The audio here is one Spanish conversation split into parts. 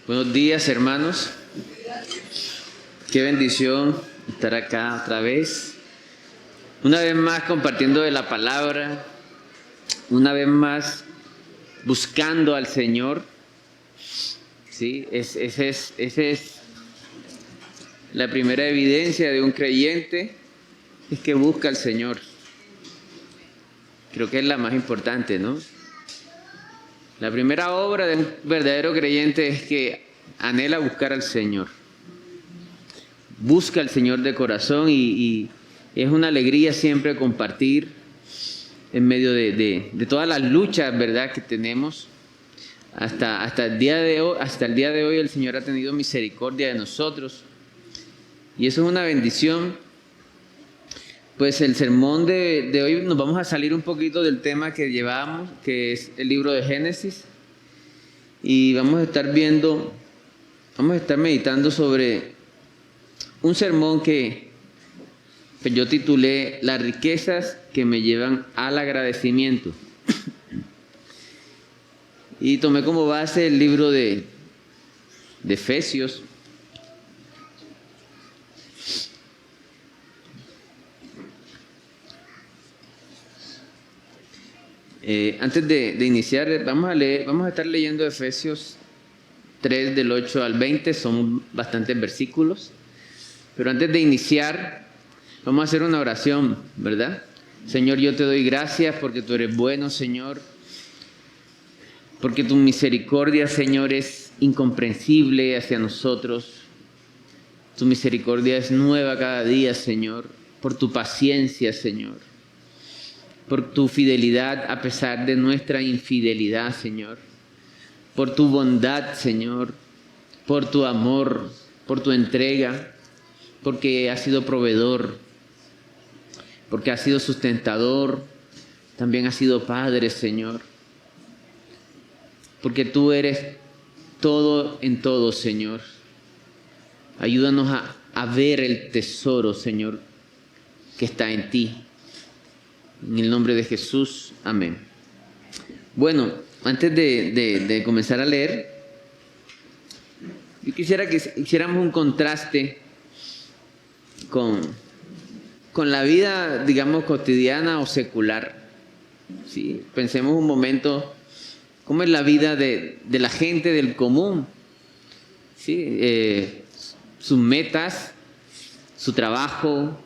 Buenos días, hermanos. Qué bendición estar acá otra vez. Una vez más compartiendo de la palabra. Una vez más buscando al Señor. Sí, esa es la primera evidencia de un creyente, es que busca al Señor. Creo que es la más importante, ¿no? La primera obra de un verdadero creyente es que anhela buscar al Señor. Busca al Señor de corazón y es una alegría siempre compartir en medio de todas las luchas, ¿verdad?, que tenemos. Hasta el día de hoy el Señor ha tenido misericordia de nosotros y eso es una bendición. Pues el sermón de hoy nos vamos a salir un poquito del tema que llevábamos, que es el libro de Génesis, y vamos a estar meditando sobre un sermón que yo titulé Las riquezas que me llevan al agradecimiento. Y tomé como base el libro de Efesios. Antes de iniciar, vamos a estar leyendo Efesios 3 del 8 al 20, son bastantes versículos. Pero antes de iniciar, vamos a hacer una oración, ¿verdad? Señor, yo te doy gracias porque tú eres bueno, Señor. Porque tu misericordia, Señor, es incomprensible hacia nosotros. Tu misericordia es nueva cada día, Señor. Por tu paciencia, Señor. Por tu fidelidad a pesar de nuestra infidelidad, Señor. Por tu bondad, Señor. Por tu amor, por tu entrega. Porque has sido proveedor. Porque has sido sustentador. También has sido Padre, Señor. Porque tú eres todo en todo, Señor. Ayúdanos a ver el tesoro, Señor, que está en ti. En el nombre de Jesús, amén. Bueno, antes de comenzar a leer, yo quisiera que hiciéramos un contraste con la vida, digamos, cotidiana o secular. ¿Sí? Pensemos un momento, ¿cómo es la vida de la gente del común? ¿Sí? Sus metas, su trabajo,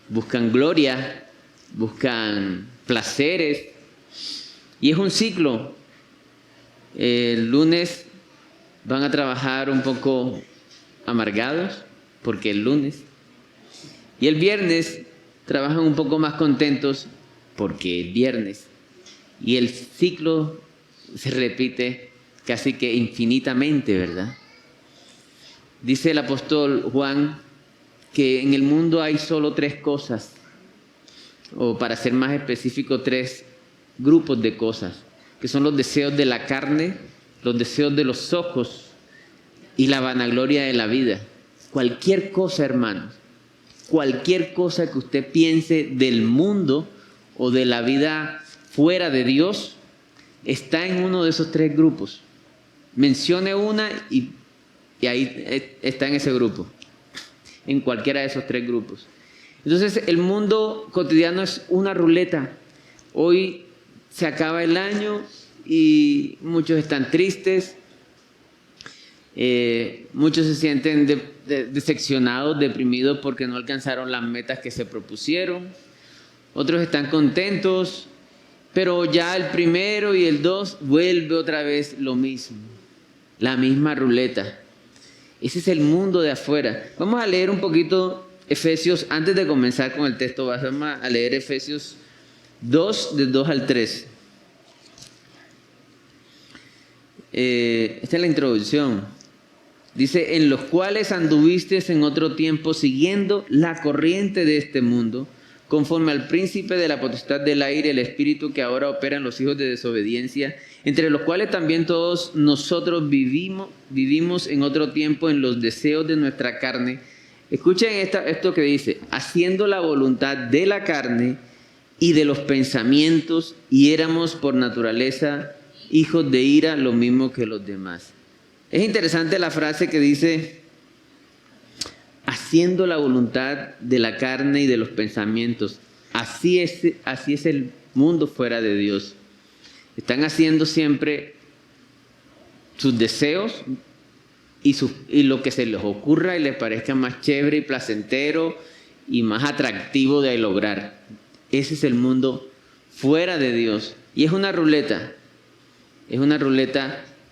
buscan gloria, buscan placeres, y es un ciclo. El lunes van a trabajar un poco amargados, porque es lunes, y el viernes trabajan un poco más contentos, porque es viernes, y el ciclo se repite casi que infinitamente, ¿verdad? Dice el apóstol Juan que en el mundo hay solo 3 cosas, o para ser más específico, 3 grupos de cosas, que son los deseos de la carne, los deseos de los ojos y la vanagloria de la vida. Cualquier cosa, hermanos, cualquier cosa que usted piense del mundo o de la vida fuera de Dios, está en uno de esos 3 grupos. Mencione una y ahí está en ese grupo, en cualquiera de esos 3 grupos. Entonces el mundo cotidiano es una ruleta. Hoy se acaba el año y muchos están tristes, muchos se sienten decepcionados, deprimidos porque no alcanzaron las metas que se propusieron. Otros están contentos, pero ya el 1 y el 2 vuelve otra vez lo mismo, la misma ruleta. Ese es el mundo de afuera. Vamos a leer un poquito Efesios, antes de comenzar con el texto, vamos a leer Efesios 2, del 2 al 3. Esta es la introducción. Dice, en los cuales anduvisteis en otro tiempo siguiendo la corriente de este mundo, conforme al príncipe de la potestad del aire, el espíritu que ahora opera en los hijos de desobediencia, entre los cuales también todos nosotros vivimos en otro tiempo en los deseos de nuestra carne. Escuchen esto que dice, haciendo la voluntad de la carne y de los pensamientos, y éramos por naturaleza hijos de ira, lo mismo que los demás. Es interesante la frase que dice, haciendo la voluntad de la carne y de los pensamientos. Así es el mundo fuera de Dios. Están haciendo siempre sus deseos y lo que se les ocurra y les parezca más chévere y placentero y más atractivo de lograr. Ese es el mundo fuera de Dios. Y es una ruleta,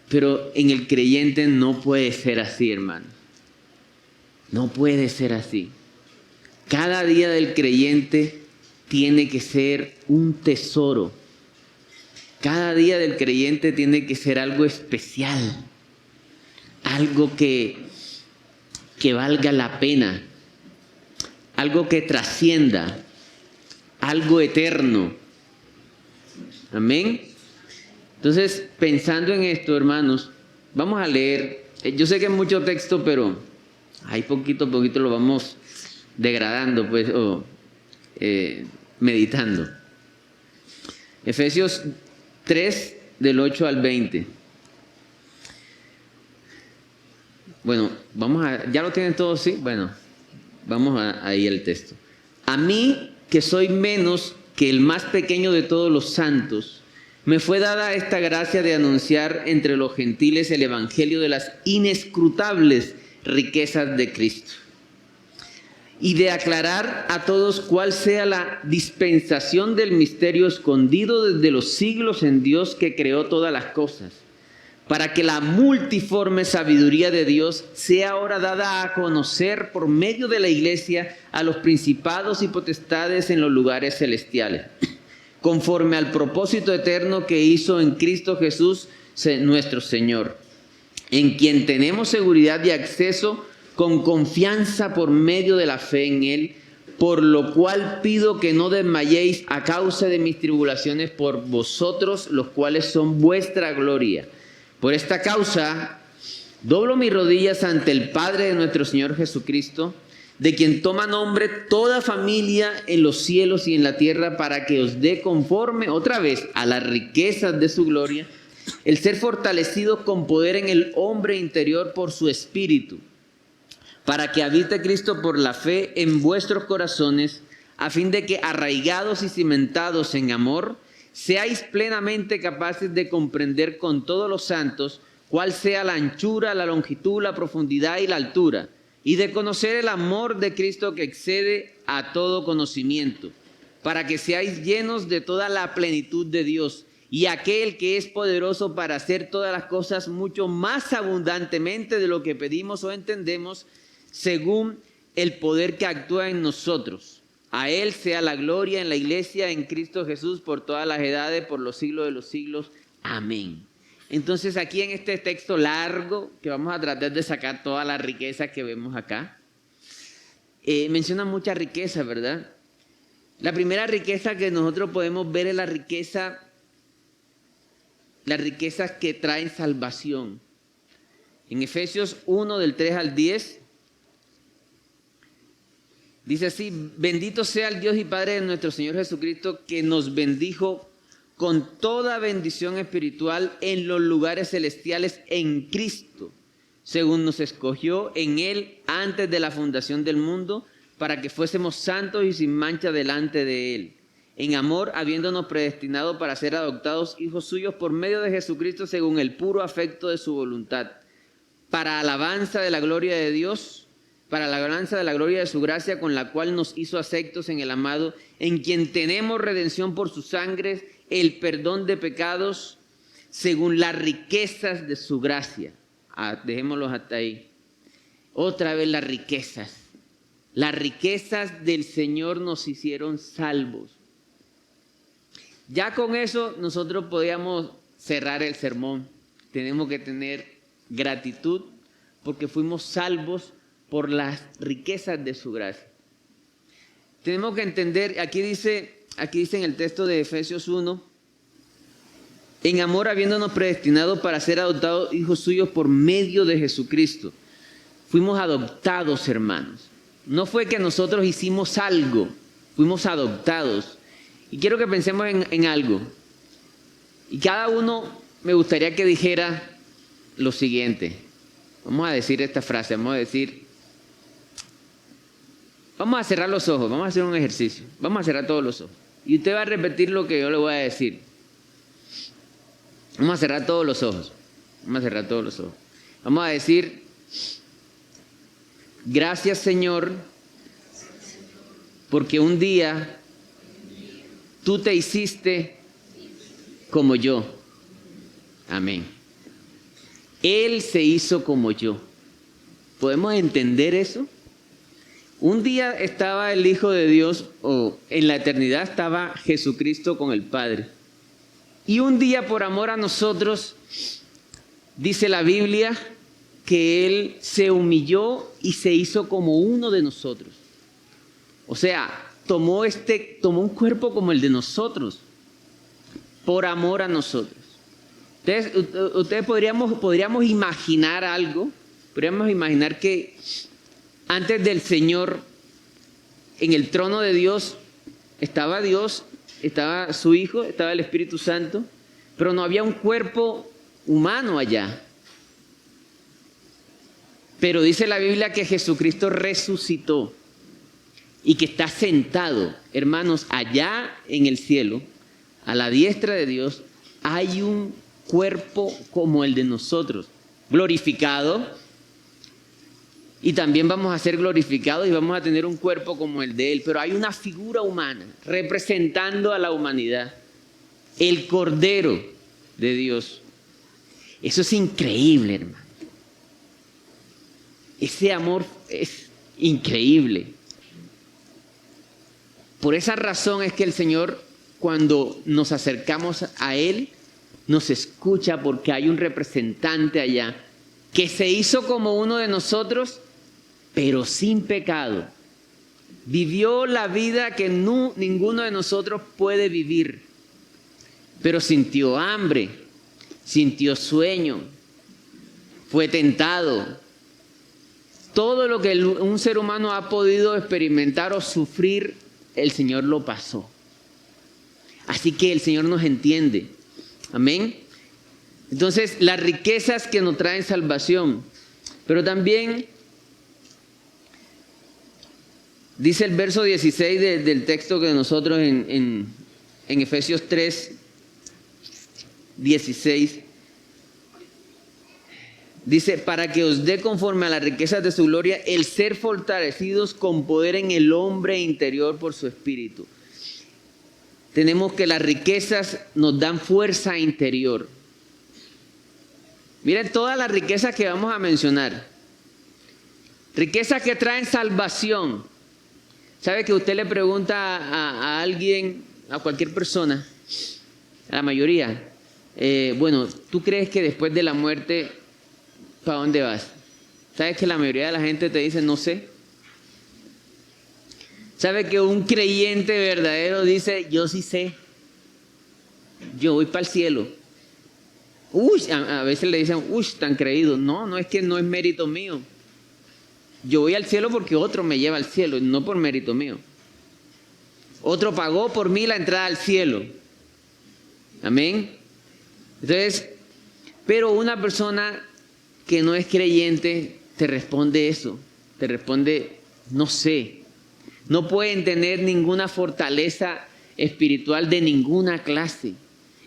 pero en el creyente no puede ser así, hermano. No puede ser así. Cada día del creyente tiene que ser un tesoro. Cada día del creyente tiene que ser algo especial. Algo que valga la pena. Algo que trascienda. Algo eterno. Amén. Entonces, pensando en esto, hermanos, vamos a leer. Yo sé que es mucho texto, pero ahí poquito a poquito lo vamos degradando, pues, meditando. Efesios 3, del 8 al 20. Bueno, ¿ya lo tienen todos? Sí, bueno, vamos ahí al texto. A mí, que soy menos que el más pequeño de todos los santos, me fue dada esta gracia de anunciar entre los gentiles el evangelio de las inescrutables riquezas de Cristo y de aclarar a todos cuál sea la dispensación del misterio escondido desde los siglos en Dios que creó todas las cosas, para que la multiforme sabiduría de Dios sea ahora dada a conocer por medio de la iglesia a los principados y potestades en los lugares celestiales, conforme al propósito eterno que hizo en Cristo Jesús nuestro Señor, en quien tenemos seguridad y acceso con confianza por medio de la fe en Él, por lo cual pido que no desmayéis a causa de mis tribulaciones por vosotros, los cuales son vuestra gloria. Por esta causa, doblo mis rodillas ante el Padre de nuestro Señor Jesucristo, de quien toma nombre toda familia en los cielos y en la tierra, para que os dé conforme otra vez a las riquezas de su gloria, el ser fortalecidos con poder en el hombre interior por su espíritu, para que habite Cristo por la fe en vuestros corazones, a fin de que, arraigados y cimentados en amor, seáis plenamente capaces de comprender con todos los santos cuál sea la anchura, la longitud, la profundidad y la altura, y de conocer el amor de Cristo que excede a todo conocimiento, para que seáis llenos de toda la plenitud de Dios, y aquel que es poderoso para hacer todas las cosas mucho más abundantemente de lo que pedimos o entendemos, según el poder que actúa en nosotros. A Él sea la gloria en la iglesia, en Cristo Jesús, por todas las edades, por los siglos de los siglos. Amén. Entonces, aquí en este texto largo, que vamos a tratar de sacar toda la riqueza que vemos acá, menciona mucha riqueza, ¿verdad? La primera riqueza que nosotros podemos ver es las riquezas que traen salvación. En Efesios 1, del 3 al 10, dice así: bendito sea el Dios y Padre de nuestro Señor Jesucristo, que nos bendijo con toda bendición espiritual en los lugares celestiales en Cristo, según nos escogió en Él antes de la fundación del mundo, para que fuésemos santos y sin mancha delante de Él, en amor, habiéndonos predestinado para ser adoptados hijos suyos por medio de Jesucristo, según el puro afecto de su voluntad, para alabanza de la gloria de Dios, para la alabanza de la gloria de su gracia, con la cual nos hizo aceptos en el amado, en quien tenemos redención por su sangre, el perdón de pecados, según las riquezas de su gracia. Dejémoslos hasta ahí. Otra vez las riquezas. Las riquezas del Señor nos hicieron salvos. Ya con eso nosotros podíamos cerrar el sermón. Tenemos que tener gratitud porque fuimos salvos por las riquezas de su gracia. Tenemos que entender, aquí dice en el texto de Efesios 1, en amor habiéndonos predestinado para ser adoptados hijos suyos por medio de Jesucristo. Fuimos adoptados, hermanos. No fue que nosotros hicimos algo, fuimos adoptados. Y quiero que pensemos en algo. Y cada uno me gustaría que dijera lo siguiente: Vamos a decir esta frase, vamos a cerrar los ojos, vamos a hacer un ejercicio. Vamos a cerrar todos los ojos. Y usted va a repetir lo que yo le voy a decir. Vamos a cerrar todos los ojos. Vamos a decir, gracias Señor, porque un día tú te hiciste como yo. Amén. Él se hizo como yo. ¿Podemos entender eso? Un día estaba el Hijo de Dios, o en la eternidad estaba Jesucristo con el Padre. Y un día, por amor a nosotros, dice la Biblia que Él se humilló y se hizo como uno de nosotros. O sea, tomó un cuerpo como el de nosotros, por amor a nosotros. Entonces, ustedes podríamos imaginar algo, podríamos imaginar que antes del Señor, en el trono de Dios, estaba su Hijo, estaba el Espíritu Santo, pero no había un cuerpo humano allá. Pero dice la Biblia que Jesucristo resucitó y que está sentado, hermanos, allá en el cielo, a la diestra de Dios, hay un cuerpo como el de nosotros, glorificado. Y también vamos a ser glorificados y vamos a tener un cuerpo como el de Él. Pero hay una figura humana representando a la humanidad. El Cordero de Dios. Eso es increíble, hermano. Ese amor es increíble. Por esa razón es que el Señor, cuando nos acercamos a Él, nos escucha, porque hay un representante allá que se hizo como uno de nosotros, pero sin pecado. Vivió la vida que ninguno de nosotros puede vivir, pero sintió hambre, sintió sueño, fue tentado. Todo lo que un ser humano ha podido experimentar o sufrir, el Señor lo pasó. Así que el Señor nos entiende. Amén. Entonces, las riquezas que nos traen salvación, pero también dice el verso 16 del texto que nosotros en Efesios 3, 16, dice, para que os dé conforme a las riquezas de su gloria el ser fortalecidos con poder en el hombre interior por su espíritu. Tenemos que las riquezas nos dan fuerza interior. Miren todas las riquezas que vamos a mencionar. Riquezas que traen salvación. ¿Sabe que usted le pregunta a alguien, a cualquier persona, a la mayoría, bueno, ¿tú crees que después de la muerte, para dónde vas? ¿Sabes que la mayoría de la gente te dice, no sé? ¿Sabe que un creyente verdadero dice, yo sí sé? Yo voy para el cielo. Uy, a veces le dicen, uy, tan creído. No es que no es mérito mío. Yo voy al cielo porque otro me lleva al cielo, no por mérito mío. Otro pagó por mí la entrada al cielo. Amén. Entonces, pero una persona que no es creyente te responde eso. Te responde, no sé. No pueden tener ninguna fortaleza espiritual de ninguna clase.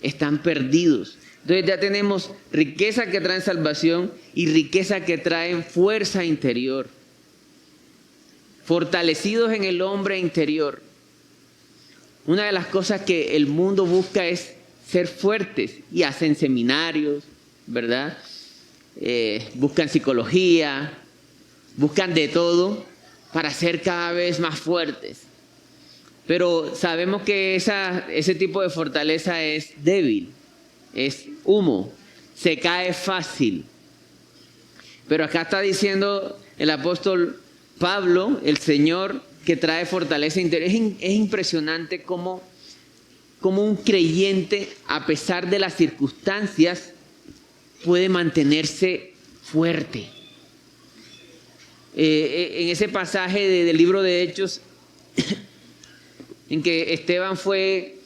Están perdidos. Entonces ya tenemos riqueza que traen salvación y riqueza que traen fuerza interior. Fortalecidos en el hombre interior. Una de las cosas que el mundo busca es ser fuertes y hacen seminarios, ¿verdad? Buscan psicología, buscan de todo para ser cada vez más fuertes. Pero sabemos que ese tipo de fortaleza es débil, es humo, se cae fácil. Pero acá está diciendo el apóstol Pablo, el Señor que trae fortaleza interior. Es impresionante cómo un creyente, a pesar de las circunstancias, puede mantenerse fuerte. En ese pasaje del libro de Hechos, en que Esteban fue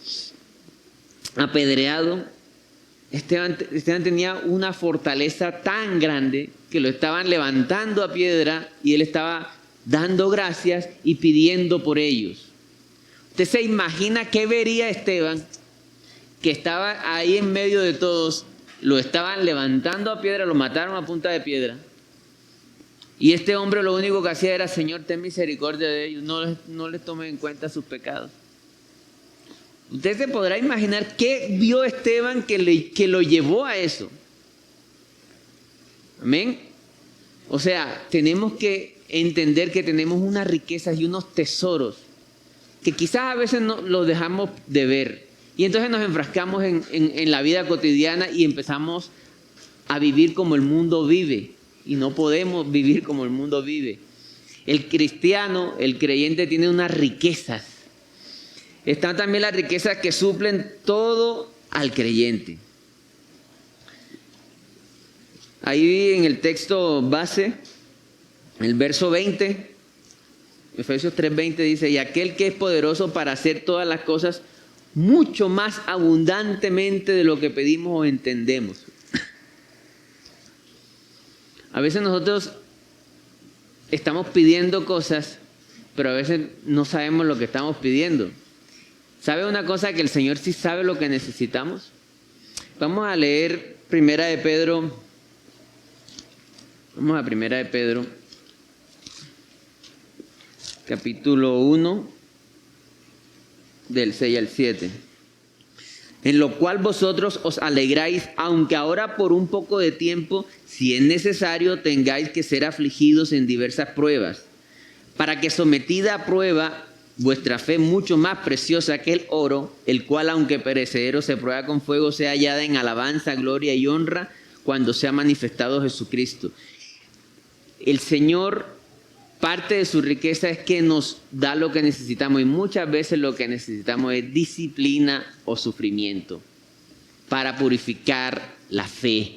apedreado, Esteban tenía una fortaleza tan grande que lo estaban levantando a piedra y él estaba dando gracias y pidiendo por ellos. ¿Usted se imagina qué vería Esteban, que estaba ahí en medio de todos? Lo estaban levantando a piedra, lo mataron a punta de piedra. Y este hombre lo único que hacía era: Señor, ten misericordia de ellos, no les tomen en cuenta sus pecados. Usted se podrá imaginar qué vio Esteban que lo llevó a eso. Amén. O sea, tenemos que entender que tenemos unas riquezas y unos tesoros que quizás a veces no los dejamos de ver. Y entonces nos enfrascamos en la vida cotidiana y empezamos a vivir como el mundo vive. Y no podemos vivir como el mundo vive. El cristiano, el creyente, tiene unas riquezas. Están también las riquezas que suplen todo al creyente. Ahí en el texto base, el verso 20, Efesios 3:20 dice: y aquel que es poderoso para hacer todas las cosas mucho más abundantemente de lo que pedimos o entendemos. A veces nosotros estamos pidiendo cosas, pero a veces no sabemos lo que estamos pidiendo. ¿Sabe una cosa? Que el Señor sí sabe lo que necesitamos. Vamos a leer Primera de Pedro. Vamos a Primera de Pedro, capítulo 1, del 6 al 7. En lo cual vosotros os alegráis, aunque ahora por un poco de tiempo, si es necesario, tengáis que ser afligidos en diversas pruebas, para que sometida a prueba vuestra fe, mucho más preciosa que el oro, el cual aunque perecedero se prueba con fuego, sea hallada en alabanza, gloria y honra cuando sea manifestado Jesucristo. El Señor, parte de su riqueza es que nos da lo que necesitamos, y muchas veces lo que necesitamos es disciplina o sufrimiento para purificar la fe.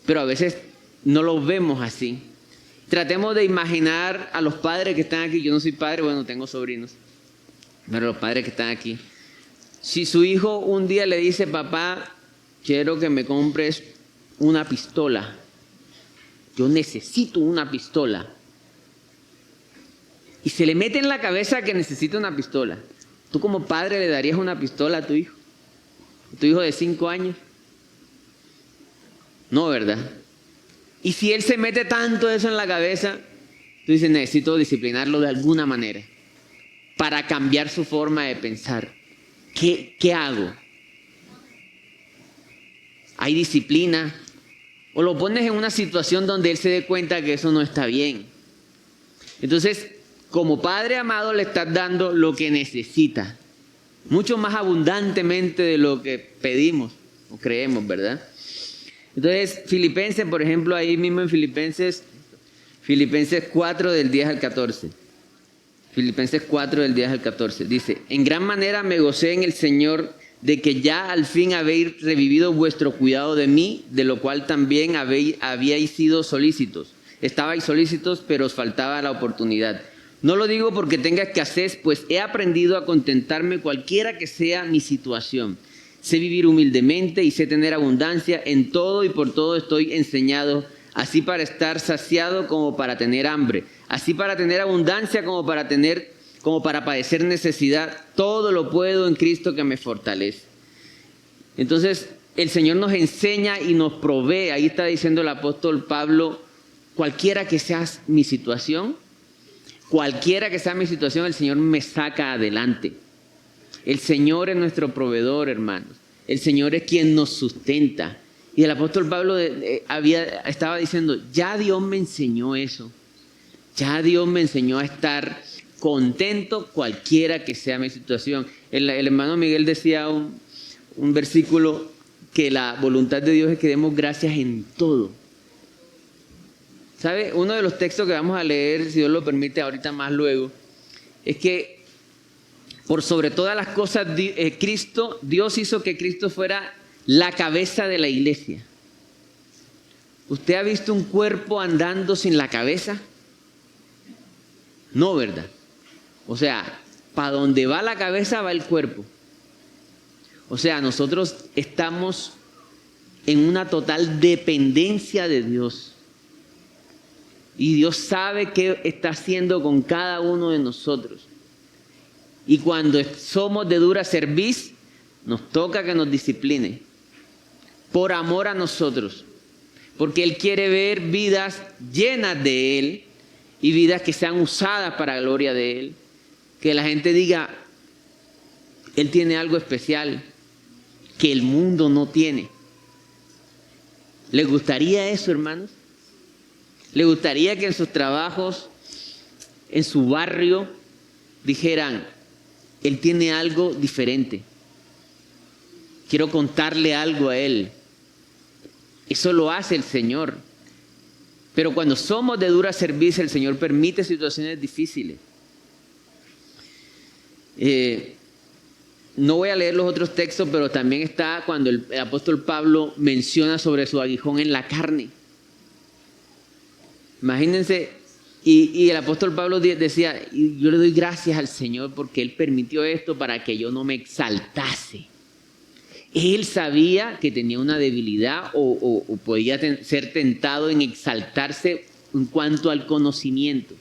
Pero a veces no lo vemos así. Tratemos de imaginar a los padres que están aquí. Yo no soy padre, bueno, tengo sobrinos, pero los padres que están aquí. Si su hijo un día le dice: papá, quiero que me compres una pistola. Yo necesito una pistola. Y se le mete en la cabeza que necesita una pistola. ¿Tú como padre le darías una pistola a tu hijo? ¿A tu hijo de 5 años? No, ¿verdad? Y si él se mete tanto eso en la cabeza, tú dices: necesito disciplinarlo de alguna manera para cambiar su forma de pensar. ¿Qué hago? ¿Hay disciplina? O lo pones en una situación donde él se dé cuenta que eso no está bien. Entonces, como padre amado, le estás dando lo que necesita, mucho más abundantemente de lo que pedimos o creemos, ¿verdad? Entonces, Filipenses, por ejemplo, ahí mismo en Filipenses 4 del 10 al 14. Filipenses 4 del 10 al 14. Dice: en gran manera me gocé en el Señor de que ya al fin habéis revivido vuestro cuidado de mí, de lo cual también habíais sido solícitos. Estabais solícitos, pero os faltaba la oportunidad. No lo digo porque tenga escasez, pues he aprendido a contentarme cualquiera que sea mi situación. Sé vivir humildemente y sé tener abundancia. En todo y por todo estoy enseñado, así para estar saciado como para tener hambre, así para tener abundancia como para padecer necesidad. Todo lo puedo en Cristo que me fortalece. Entonces, el Señor nos enseña y nos provee. Ahí está diciendo el apóstol Pablo: cualquiera que sea mi situación, el Señor me saca adelante. El Señor es nuestro proveedor, hermanos. El Señor es quien nos sustenta. Y el apóstol Pablo estaba diciendo: ya Dios me enseñó eso. Ya Dios me enseñó a estar contento cualquiera que sea mi situación. El hermano Miguel decía un versículo, que la voluntad de Dios es que demos gracias en todo. ¿Sabe? Uno de los textos que vamos a leer, si Dios lo permite, ahorita más luego, es que por sobre todas las cosas Dios hizo que Cristo fuera la cabeza de la iglesia. ¿Usted ha visto un cuerpo andando sin la cabeza? No, ¿verdad? O sea, para donde va la cabeza va el cuerpo. O sea, nosotros estamos en una total dependencia de Dios. Y Dios sabe qué está haciendo con cada uno de nosotros. Y cuando somos de dura cerviz, nos toca que nos discipline. Por amor a nosotros. Porque Él quiere ver vidas llenas de Él y vidas que sean usadas para la gloria de Él. Que la gente diga, Él tiene algo especial que el mundo no tiene. ¿Les gustaría eso, hermanos? ¿Les gustaría que en sus trabajos, en su barrio, dijeran, Él tiene algo diferente? Quiero contarle algo a Él. Eso lo hace el Señor. Pero cuando somos de dura cerviz, el Señor permite situaciones difíciles. No voy a leer los otros textos, pero también está cuando el apóstol Pablo menciona sobre su aguijón en la carne. Imagínense, y el apóstol Pablo decía, yo le doy gracias al Señor porque Él permitió esto para que yo no me exaltase. Él sabía que tenía una debilidad o podía ser tentado en exaltarse en cuanto al conocimiento.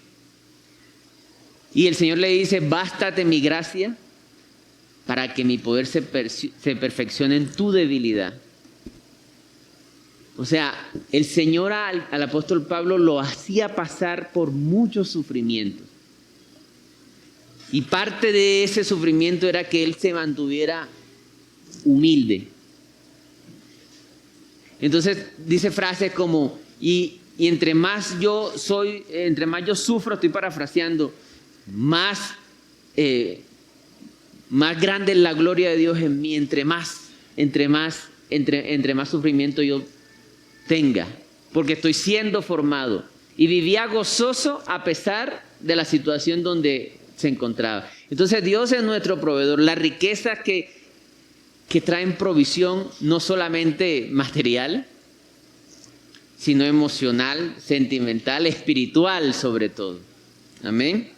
Y el Señor le dice, bástate mi gracia para que mi poder se perfeccione en tu debilidad. O sea, el Señor al apóstol Pablo lo hacía pasar por muchos sufrimientos. Y parte de ese sufrimiento era que él se mantuviera humilde. Entonces dice frases como, y entre más yo sufro, estoy parafraseando, más grande es la gloria de Dios en mí, entre más sufrimiento yo tenga, porque estoy siendo formado. Y vivía gozoso a pesar de la situación donde se encontraba. Entonces Dios es nuestro proveedor. Las riquezas que traen provisión, no solamente material, sino emocional, sentimental, espiritual sobre todo. Amén.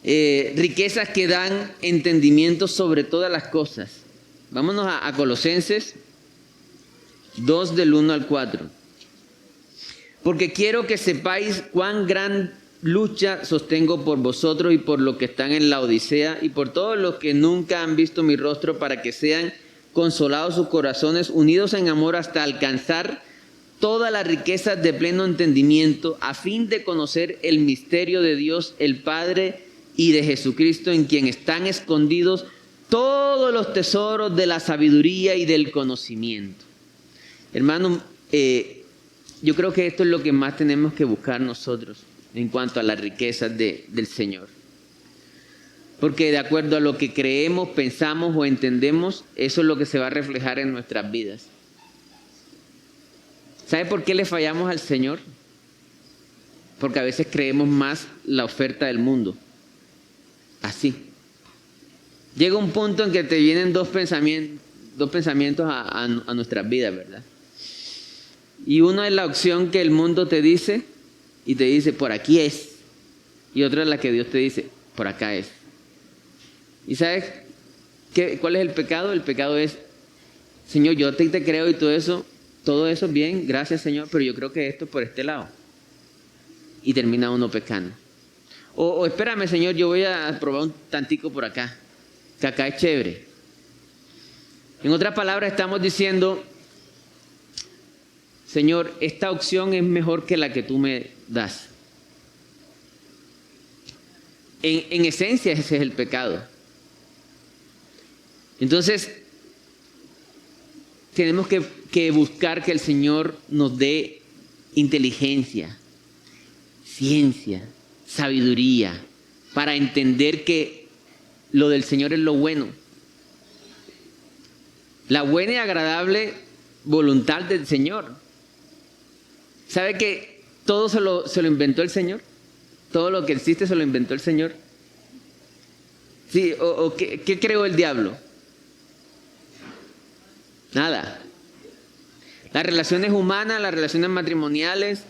Riquezas que dan entendimiento sobre todas las cosas. Vámonos a Colosenses 2 del 1 al 4. Porque quiero que sepáis cuán gran lucha sostengo por vosotros y por los que están en la Odisea y por todos los que nunca han visto mi rostro, para que sean consolados sus corazones, unidos en amor hasta alcanzar todas las riquezas de pleno entendimiento, a fin de conocer el misterio de Dios el Padre y de Jesucristo, en quien están escondidos todos los tesoros de la sabiduría y del conocimiento. Hermano, yo creo que esto es lo que más tenemos que buscar nosotros en cuanto a las riquezas del Señor. Porque de acuerdo a lo que creemos, pensamos o entendemos, eso es lo que se va a reflejar en nuestras vidas. ¿Sabe por qué le fallamos al Señor? Porque a veces creemos más la oferta del mundo. Así. Llega un punto en que te vienen dos pensamientos a nuestras vidas, ¿verdad? Y uno es la opción que el mundo te dice y te dice, por aquí es. Y otra es la que Dios te dice, por acá es. ¿Y sabes cuál es el pecado? El pecado es, Señor, yo te creo y todo eso bien, gracias Señor, pero yo creo que esto es por este lado. Y termina uno pecando. O espérame Señor, yo voy a probar un tantico por acá, que acá es chévere. En otras palabras estamos diciendo, Señor, esta opción es mejor que la que tú me das. En esencia ese es el pecado. Entonces, tenemos que buscar que el Señor nos dé inteligencia, ciencia, sabiduría, para entender que lo del Señor es lo bueno. La buena y agradable voluntad del Señor. ¿Sabe que todo se lo inventó el Señor? Todo lo que existe se lo inventó el Señor. Sí, ¿qué creó el diablo? Nada. Las relaciones humanas, las relaciones matrimoniales,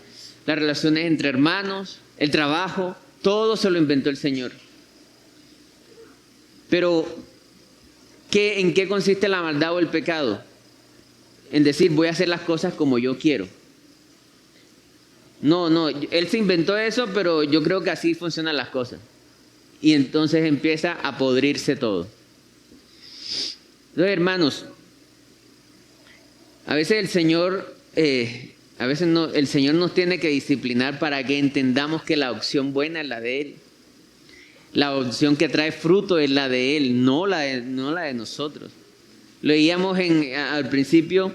las relaciones entre hermanos, el trabajo, todo se lo inventó el Señor. Pero ¿En qué consiste la maldad o el pecado? En decir, voy a hacer las cosas como yo quiero. No, él se inventó eso, pero yo creo que así funcionan las cosas. Y entonces empieza a podrirse todo. Entonces, hermanos, a veces el Señor nos tiene que disciplinar para que entendamos que la opción buena es la de Él. La opción que trae fruto es la de Él, no la de nosotros. Leíamos al principio,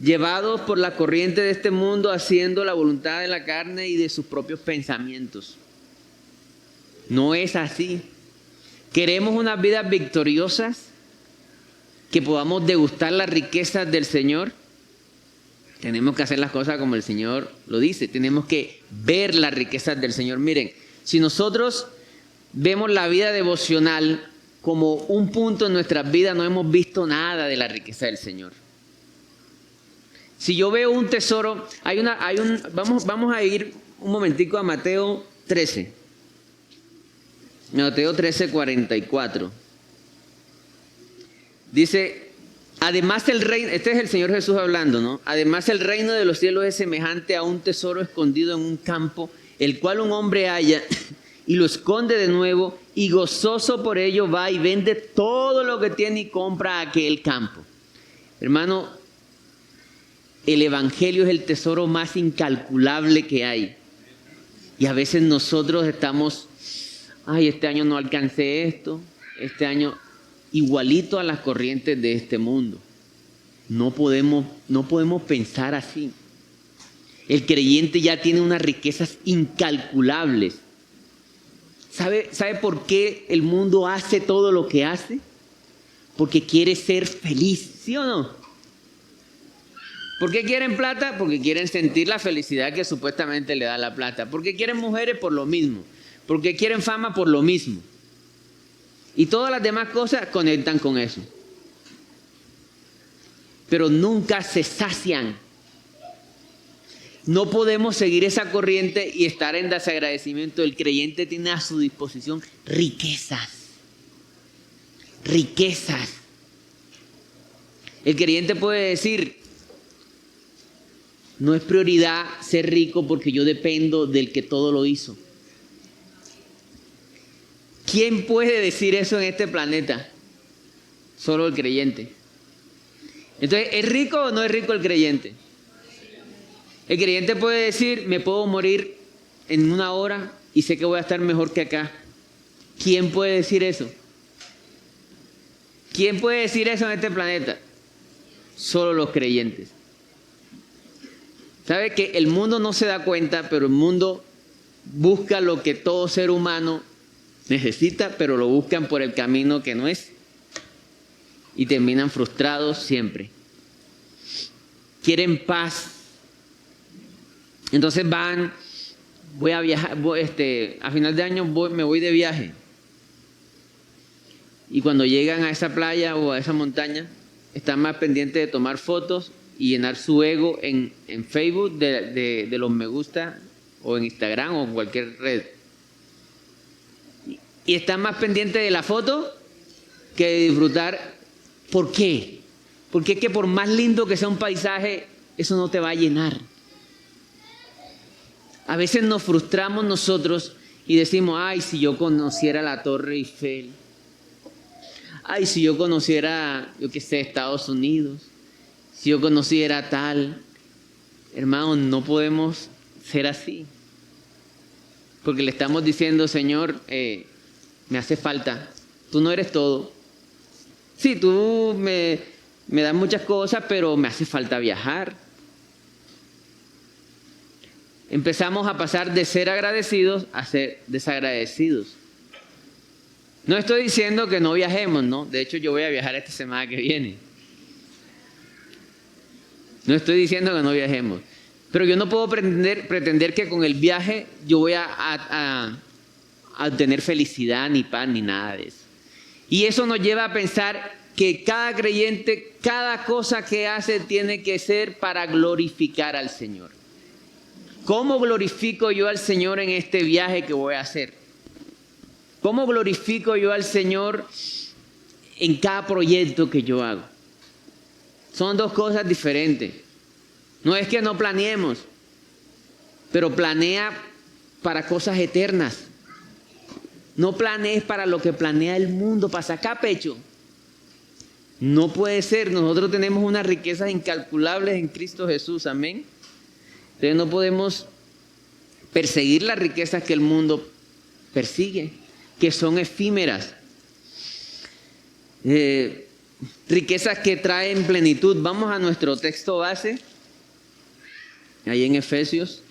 llevados por la corriente de este mundo, haciendo la voluntad de la carne y de sus propios pensamientos. No es así. Queremos unas vidas victoriosas, que podamos degustar las riquezas del Señor. Tenemos que hacer las cosas como el Señor lo dice. Tenemos que ver las riquezas del Señor. Miren, si nosotros vemos la vida devocional como un punto en nuestras vidas, no hemos visto nada de la riqueza del Señor. Si yo veo un tesoro, vamos a ir un momentico a Mateo 13. Mateo 13, 44. Dice, además el reino, este es el Señor Jesús hablando, ¿no? Además el reino de los cielos es semejante a un tesoro escondido en un campo, el cual un hombre halla y lo esconde de nuevo, y gozoso por ello va y vende todo lo que tiene y compra aquel campo. Hermano, el evangelio es el tesoro más incalculable que hay. Y a veces nosotros estamos, este año no alcancé esto, este año igualito a las corrientes de este mundo. No podemos pensar así. El creyente ya tiene unas riquezas incalculables. ¿Sabe por qué el mundo hace todo lo que hace? Porque quiere ser feliz, ¿sí o no? ¿Por qué quieren plata? Porque quieren sentir la felicidad que supuestamente le da la plata. ¿Por qué quieren mujeres? Por lo mismo. ¿Por qué quieren fama? Por lo mismo. Y todas las demás cosas conectan con eso. Pero nunca se sacian. No podemos seguir esa corriente y estar en desagradecimiento. El creyente tiene a su disposición riquezas. Riquezas. El creyente puede decir, no es prioridad ser rico porque yo dependo del que todo lo hizo. ¿Quién puede decir eso en este planeta? Solo el creyente. Entonces, ¿es rico o no es rico el creyente? El creyente puede decir, me puedo morir en 1 hora y sé que voy a estar mejor que acá. ¿Quién puede decir eso? ¿Quién puede decir eso en este planeta? Solo los creyentes. ¿Sabe que el mundo no se da cuenta, pero el mundo busca lo que todo ser humano necesita, pero lo buscan por el camino que no es? Y terminan frustrados siempre. Quieren paz. Entonces voy a viajar, a final de año me voy de viaje. Y cuando llegan a esa playa o a esa montaña, están más pendientes de tomar fotos y llenar su ego en Facebook de los me gusta, o en Instagram o en cualquier red. Y están más pendientes de la foto que de disfrutar. ¿Por qué? Porque es que por más lindo que sea un paisaje, eso no te va a llenar. A veces nos frustramos nosotros y decimos, si yo conociera la Torre Eiffel. Si yo conociera, Estados Unidos. Si yo conociera tal. Hermano, no podemos ser así. Porque le estamos diciendo, Señor, me hace falta. Tú no eres todo. Sí, tú me das muchas cosas, pero me hace falta viajar. Empezamos a pasar de ser agradecidos a ser desagradecidos. No estoy diciendo que no viajemos, ¿no? De hecho, yo voy a viajar esta semana que viene. No estoy diciendo que no viajemos. Pero yo no puedo pretender que con el viaje yo voy a obtener felicidad, ni paz, ni nada de eso. Y eso nos lleva a pensar que cada creyente, cada cosa que hace tiene que ser para glorificar al Señor. ¿Cómo glorifico yo al Señor en este viaje que voy a hacer? ¿Cómo glorifico yo al Señor en cada proyecto que yo hago. Son dos cosas diferentes. No es que no planeemos, pero planea para cosas eternas. No planees para lo que planea el mundo, para sacar pecho. No puede ser. Nosotros tenemos unas riquezas incalculables en Cristo Jesús. Amén. Entonces no podemos perseguir las riquezas que el mundo persigue, que son efímeras. Riquezas que traen plenitud. Vamos a nuestro texto base, ahí en Efesios.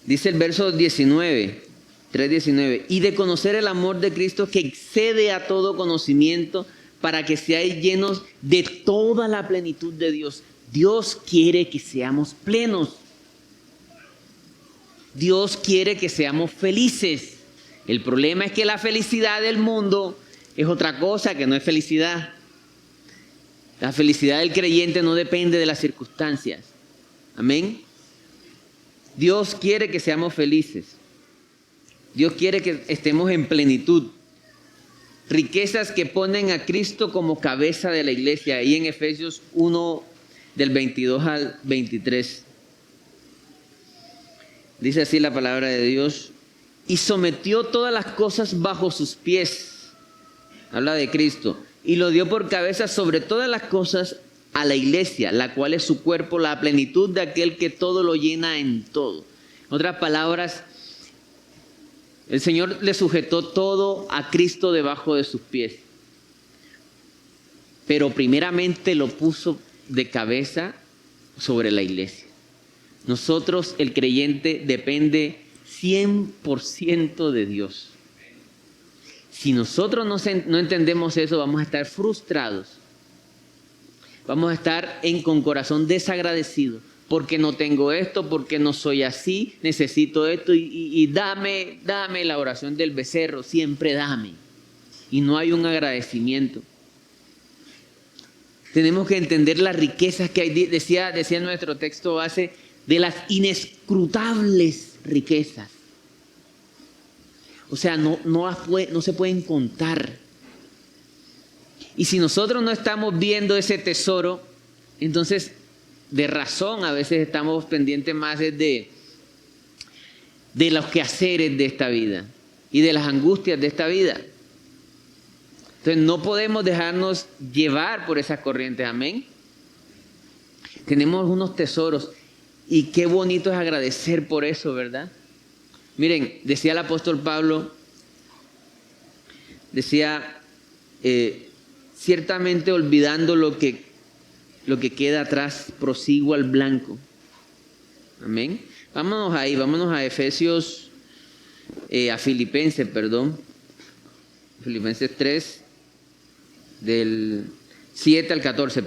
Dice el verso 19, 3:19, y de conocer el amor de Cristo que excede a todo conocimiento, para que seáis llenos de toda la plenitud de Dios. Dios quiere que seamos plenos. Dios quiere que seamos felices. El problema es que la felicidad del mundo es otra cosa, que no es felicidad. La felicidad del creyente no depende de las circunstancias. Amén. Dios quiere que seamos felices. Dios quiere que estemos en plenitud. Riquezas que ponen a Cristo como cabeza de la iglesia. Ahí en Efesios 1, del 22 al 23. Dice así la palabra de Dios. Y sometió todas las cosas bajo sus pies. Habla de Cristo. Y lo dio por cabeza sobre todas las cosas a la iglesia, la cual es su cuerpo, la plenitud de aquel que todo lo llena en todo. En otras palabras, el Señor le sujetó todo a Cristo debajo de sus pies. Pero primeramente lo puso de cabeza sobre la iglesia. Nosotros, el creyente, depende 100% de Dios. Si nosotros no entendemos eso, vamos a estar frustrados. Vamos a estar con corazón desagradecido. Porque no tengo esto, porque no soy así, necesito esto y dame la oración del becerro, siempre dame. Y no hay un agradecimiento. Tenemos que entender las riquezas que hay, decía nuestro texto base, de las inescrutables riquezas. O sea, no se pueden contar. Y si nosotros no estamos viendo ese tesoro, entonces de razón a veces estamos pendientes más de los quehaceres de esta vida y de las angustias de esta vida. Entonces no podemos dejarnos llevar por esas corrientes, amén. Tenemos unos tesoros y qué bonito es agradecer por eso, ¿verdad? Miren, decía el apóstol Pablo, ciertamente olvidando lo que queda atrás, prosigo al blanco. Amén. Vámonos a Efesios, Filipenses 3, del 7 al 14,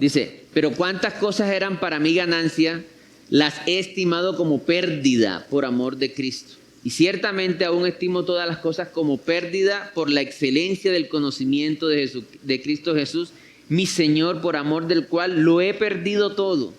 Dice, pero cuántas cosas eran para mí ganancia, las he estimado como pérdida por amor de Cristo. Y ciertamente aún estimo todas las cosas como pérdida por la excelencia del conocimiento de Cristo Jesús, mi Señor, por amor del cual lo he perdido todo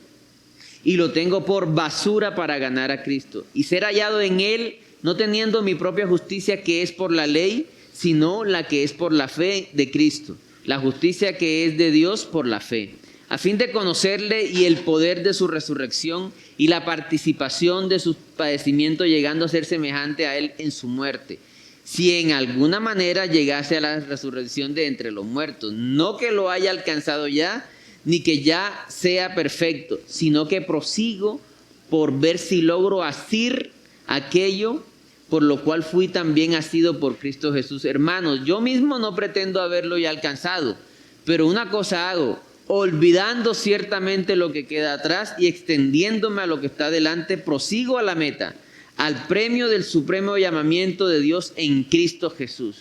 y lo tengo por basura para ganar a Cristo y ser hallado en Él, no teniendo mi propia justicia que es por la ley, sino la que es por la fe de Cristo, la justicia que es de Dios por la fe, a fin de conocerle y el poder de su resurrección y la participación de sus padecimientos, llegando a ser semejante a Él en su muerte, si en alguna manera llegase a la resurrección de entre los muertos, no que lo haya alcanzado ya, ni que ya sea perfecto, sino que prosigo por ver si logro asir aquello por lo cual fui también asido por Cristo Jesús. Hermanos, yo mismo no pretendo haberlo ya alcanzado, pero una cosa hago, olvidando ciertamente lo que queda atrás y extendiéndome a lo que está delante, prosigo a la meta, al premio del supremo llamamiento de Dios en Cristo Jesús.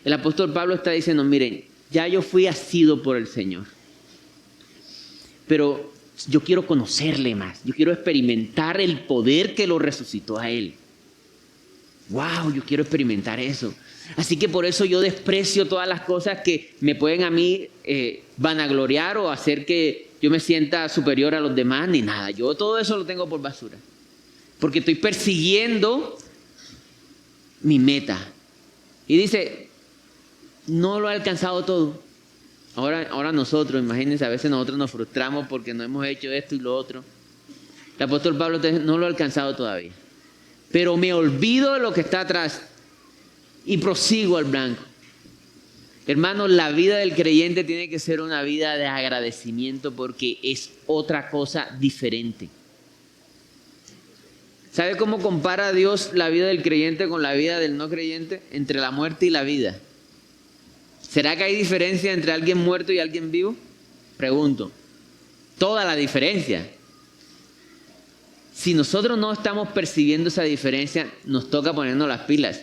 El apóstol Pablo está diciendo, miren, ya yo fui asido por el Señor, pero yo quiero conocerle más, yo quiero experimentar el poder que lo resucitó a Él. ¡Wow! Yo quiero experimentar eso. Así que por eso yo desprecio todas las cosas que me pueden a mí vanagloriar o hacer que yo me sienta superior a los demás, ni nada. Yo todo eso lo tengo por basura. Porque estoy persiguiendo mi meta. Y dice, no lo ha alcanzado todo. Ahora nosotros, imagínense, a veces nosotros nos frustramos porque no hemos hecho esto y lo otro. El apóstol Pablo no lo ha alcanzado todavía. Pero me olvido de lo que está atrás y prosigo al blanco. Hermanos, la vida del creyente tiene que ser una vida de agradecimiento porque es otra cosa diferente. ¿Sabe cómo compara Dios la vida del creyente con la vida del no creyente? Entre la muerte y la vida. ¿Será que hay diferencia entre alguien muerto y alguien vivo? Pregunto. Toda la diferencia. Si nosotros no estamos percibiendo esa diferencia, nos toca ponernos las pilas.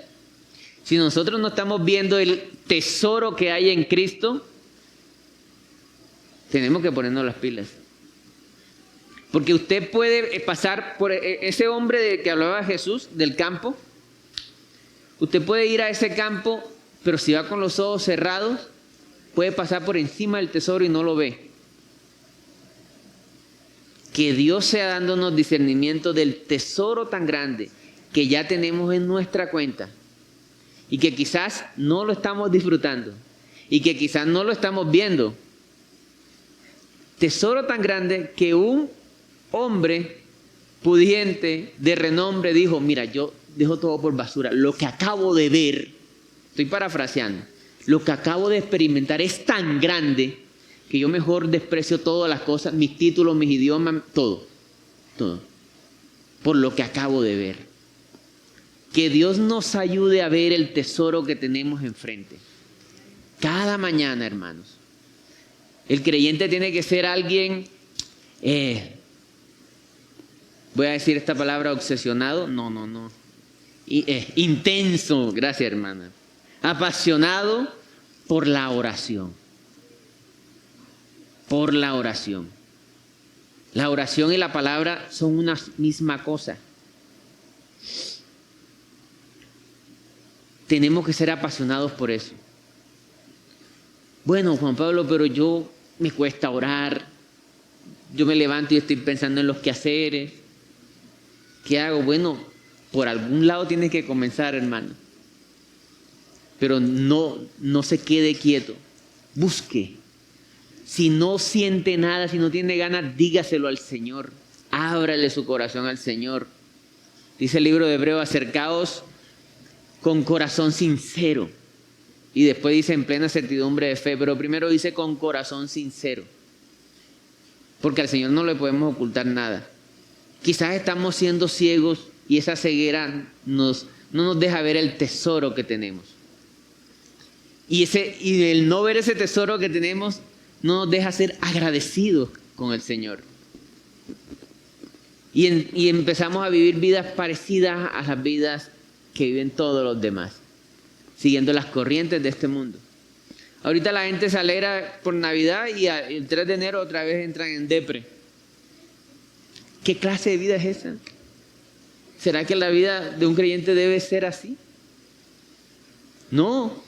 Si nosotros no estamos viendo el tesoro que hay en Cristo, tenemos que ponernos las pilas. Porque usted puede pasar por ese hombre de que hablaba Jesús, del campo. Usted puede ir a ese campo, pero si va con los ojos cerrados, puede pasar por encima del tesoro y no lo ve. Que Dios sea dándonos discernimiento del tesoro tan grande que ya tenemos en nuestra cuenta y que quizás no lo estamos disfrutando y que quizás no lo estamos viendo. Tesoro tan grande que un hombre pudiente de renombre dijo: mira, yo dejo todo por basura. Lo que acabo de ver, estoy parafraseando, lo que acabo de experimentar es tan grande que yo mejor desprecio todas las cosas, mis títulos, mis idiomas, todo, por lo que acabo de ver. Que Dios nos ayude a ver el tesoro que tenemos enfrente. Cada mañana, hermanos. El creyente tiene que ser alguien, voy a decir esta palabra, obsesionado, no. Intenso, gracias hermana. Apasionado por la oración. Por la oración. La oración y la palabra son una misma cosa. Tenemos que ser apasionados por eso. Bueno, Juan Pablo, pero yo me cuesta orar. Yo me levanto y estoy pensando en los quehaceres. ¿Qué hago? Bueno, por algún lado tienes que comenzar, hermano. Pero no se quede quieto. Busque. Si no siente nada, si no tiene ganas, dígaselo al Señor. Ábrale su corazón al Señor. Dice el libro de Hebreos: acercaos con corazón sincero. Y después dice en plena certidumbre de fe, pero primero dice con corazón sincero. Porque al Señor no le podemos ocultar nada. Quizás estamos siendo ciegos y esa ceguera no nos deja ver el tesoro que tenemos. Y el no ver ese tesoro que tenemos no nos deja ser agradecidos con el Señor. Y empezamos a vivir vidas parecidas a las vidas que viven todos los demás, siguiendo las corrientes de este mundo. Ahorita la gente se alegra por Navidad y el 3 de enero otra vez entran en depre. ¿Qué clase de vida es esa? ¿Será que la vida de un creyente debe ser así? No.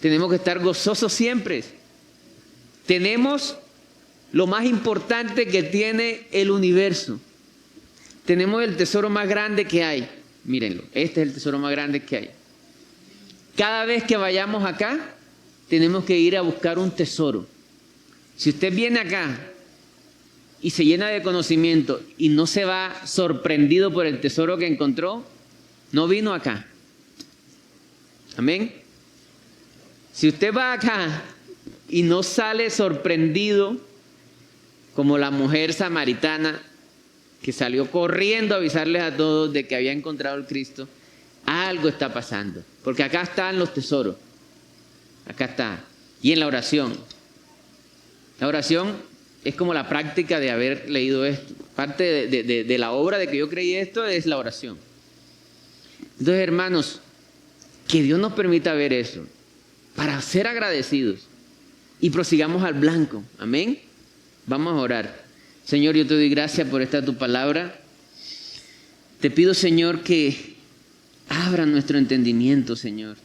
Tenemos que estar gozosos siempre. Tenemos lo más importante que tiene el universo. Tenemos el tesoro más grande que hay. Mírenlo, este es el tesoro más grande que hay. Cada vez que vayamos acá, tenemos que ir a buscar un tesoro. Si usted viene acá y se llena de conocimiento y no se va sorprendido por el tesoro que encontró, no vino acá. Amén. Si usted va acá y no sale sorprendido, como la mujer samaritana que salió corriendo a avisarles a todos de que había encontrado el Cristo, algo está pasando. Porque acá están los tesoros. Acá está. Y en la oración. La oración es como la práctica de haber leído esto. Parte de la obra de que yo creí esto es la oración. Entonces, hermanos, que Dios nos permita ver eso para ser agradecidos y prosigamos al blanco. Amén. Vamos a orar. Señor, yo te doy gracias por esta tu palabra. Te pido, Señor, que abra nuestro entendimiento, Señor,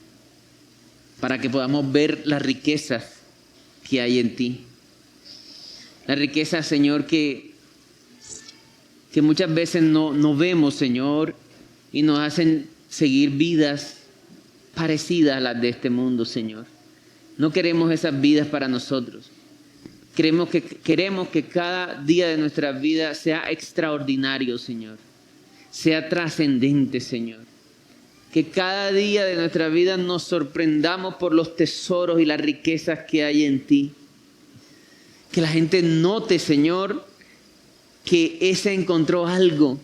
para que podamos ver las riquezas que hay en ti. Las riquezas, Señor, que muchas veces no vemos, Señor, y nos hacen seguir vidas parecidas a las de este mundo, Señor. No queremos esas vidas para nosotros. Queremos que cada día de nuestra vida sea extraordinario, Señor. Sea trascendente, Señor. Que cada día de nuestra vida nos sorprendamos por los tesoros y las riquezas que hay en ti. Que la gente note, Señor, que ese encontró algo,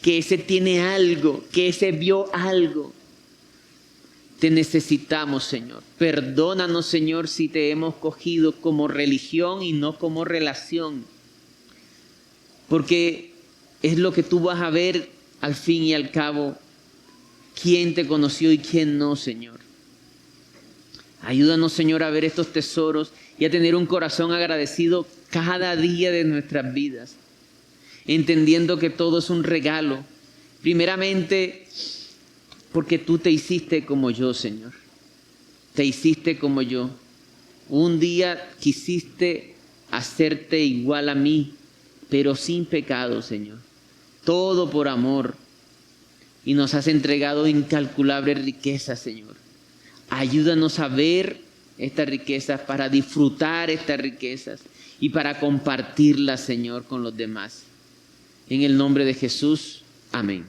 que ese tiene algo, que ese vio algo. Te necesitamos, Señor. Perdónanos, Señor, si te hemos cogido como religión y no como relación. Porque es lo que tú vas a ver al fin y al cabo, quién te conoció y quién no, Señor. Ayúdanos, Señor, a ver estos tesoros y a tener un corazón agradecido cada día de nuestras vidas, entendiendo que todo es un regalo. Primeramente, porque tú te hiciste como yo, Señor. Te hiciste como yo. Un día quisiste hacerte igual a mí, pero sin pecado, Señor. Todo por amor. Y nos has entregado incalculables riquezas, Señor. Ayúdanos a ver estas riquezas, para disfrutar estas riquezas y para compartirlas, Señor, con los demás. En el nombre de Jesús, amén.